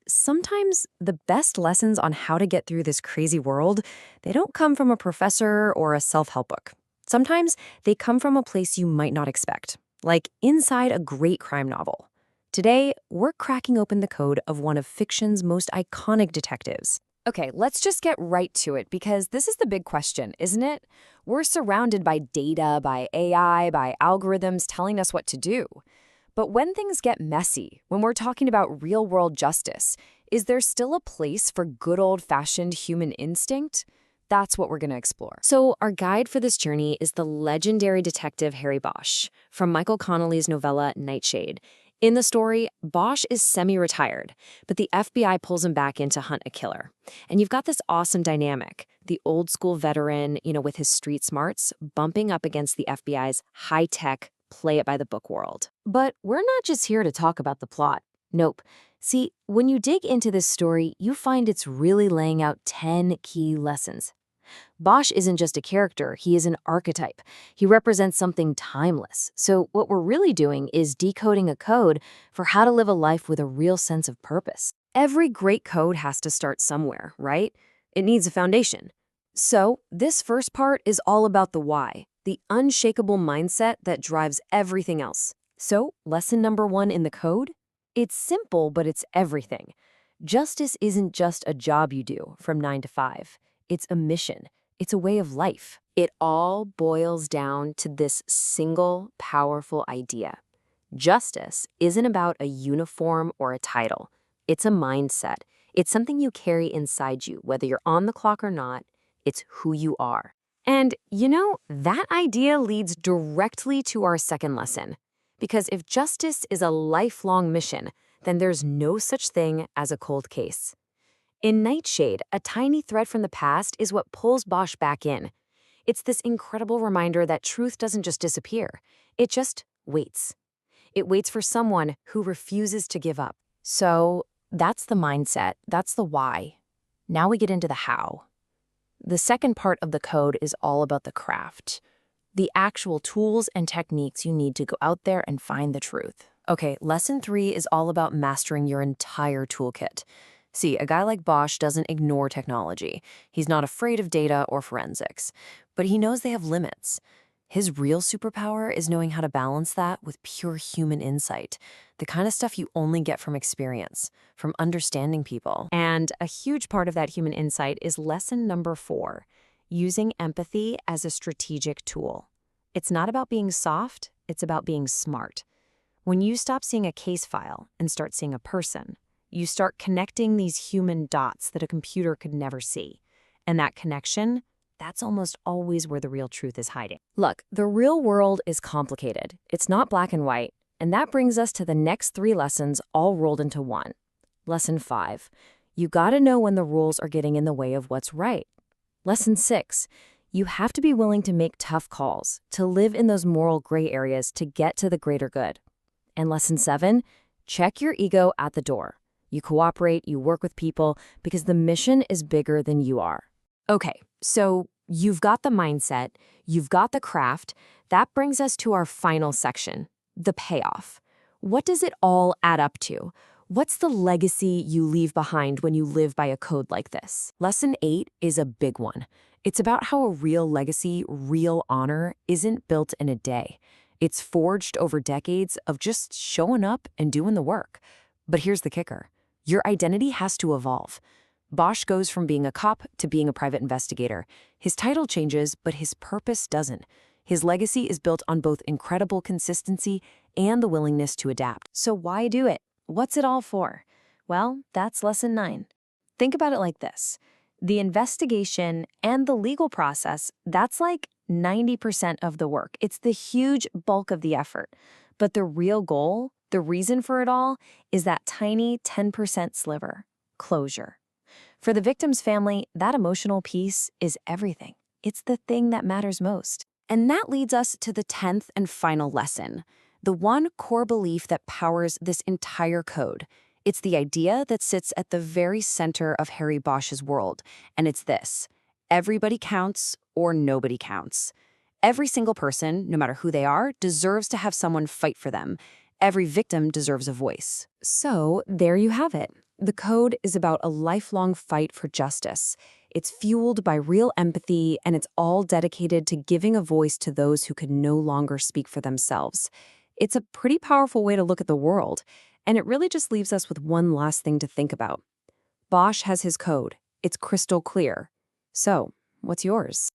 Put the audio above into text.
Sometimes the best lessons on how to get through this crazy world, they don't come from a professor or a self-help book. Sometimes they come from a place you might not expect, like inside a great crime novel. Today, we're cracking open the code of one of fiction's most iconic detectives. Okay, let's just get right to it because this is the big question, isn't it? We're surrounded by data, by AI, by algorithms telling us what to do. But when things get messy, when we're talking about real-world justice, is there still a place for good old-fashioned human instinct? That's what we're going to explore. So our guide for this journey is the legendary detective Harry Bosch, from Michael Connelly's novella Nightshade. In the story, Bosch is semi-retired, but the FBI pulls him back in to hunt a killer. And you've got this awesome dynamic, the old-school veteran, with his street smarts, bumping up against the FBI's high-tech, play-it-by-the-book world. But we're not just here to talk about the plot. Nope. See, when you dig into this story, you find it's really laying out 10 key lessons. Bosch isn't just a character, he is an archetype. He represents something timeless. So what we're really doing is decoding a code for how to live a life with a real sense of purpose. Every great code has to start somewhere, right? It needs a foundation. So this first part is all about the why, the unshakable mindset that drives everything else. So lesson number 1 in the code? It's simple, but it's everything. Justice isn't just a job you do from 9 to 5. It's a mission. It's a way of life. It all boils down to this single, powerful idea. Justice isn't about a uniform or a title. It's a mindset. It's something you carry inside you, whether you're on the clock or not. It's who you are. And, that idea leads directly to our second lesson. Because if justice is a lifelong mission, then there's no such thing as a cold case. In Nightshade, a tiny thread from the past is what pulls Bosch back in. It's this incredible reminder that truth doesn't just disappear. It just waits. It waits for someone who refuses to give up. So that's the mindset. That's the why. Now we get into the how. The second part of the code is all about the craft. The actual tools and techniques you need to go out there and find the truth. Okay, lesson 3 is all about mastering your entire toolkit. See, a guy like Bosch doesn't ignore technology. He's not afraid of data or forensics, but he knows they have limits. His real superpower is knowing how to balance that with pure human insight, the kind of stuff you only get from experience, from understanding people. And a huge part of that human insight is lesson number 4, using empathy as a strategic tool. It's not about being soft, it's about being smart. When you stop seeing a case file and start seeing a person, you start connecting these human dots that a computer could never see. And that connection, that's almost always where the real truth is hiding. Look, the real world is complicated. It's not black and white. And that brings us to the next 3 lessons all rolled into one. Lesson 5, you gotta know when the rules are getting in the way of what's right. Lesson 6, you have to be willing to make tough calls, to live in those moral gray areas to get to the greater good. And lesson 7, check your ego at the door. You cooperate, you work with people, because the mission is bigger than you are. Okay, so you've got the mindset, you've got the craft. That brings us to our final section, the payoff. What does it all add up to? What's the legacy you leave behind when you live by a code like this? Lesson 8 is a big one. It's about how a real legacy, real honor, isn't built in a day. It's forged over decades of just showing up and doing the work. But here's the kicker. Your identity has to evolve. Bosch goes from being a cop to being a private investigator. His title changes, but his purpose doesn't. His legacy is built on both incredible consistency and the willingness to adapt. So why do it? What's it all for? Well, that's lesson 9. Think about it like this. The investigation and the legal process, that's like 90% of the work. It's the huge bulk of the effort. But the real goal, the reason for it all, is that tiny 10% sliver, closure. For the victim's family, that emotional piece is everything. It's the thing that matters most. And that leads us to the 10th and final lesson, the one core belief that powers this entire code. It's the idea that sits at the very center of Harry Bosch's world, and it's this: everybody counts or nobody counts. Every single person, no matter who they are, deserves to have someone fight for them. Every victim deserves a voice. So, there you have it. The Code is about a lifelong fight for justice. It's fueled by real empathy, and it's all dedicated to giving a voice to those who can no longer speak for themselves. It's a pretty powerful way to look at the world, and it really just leaves us with one last thing to think about. Bosch has his code. It's crystal clear. So, what's yours?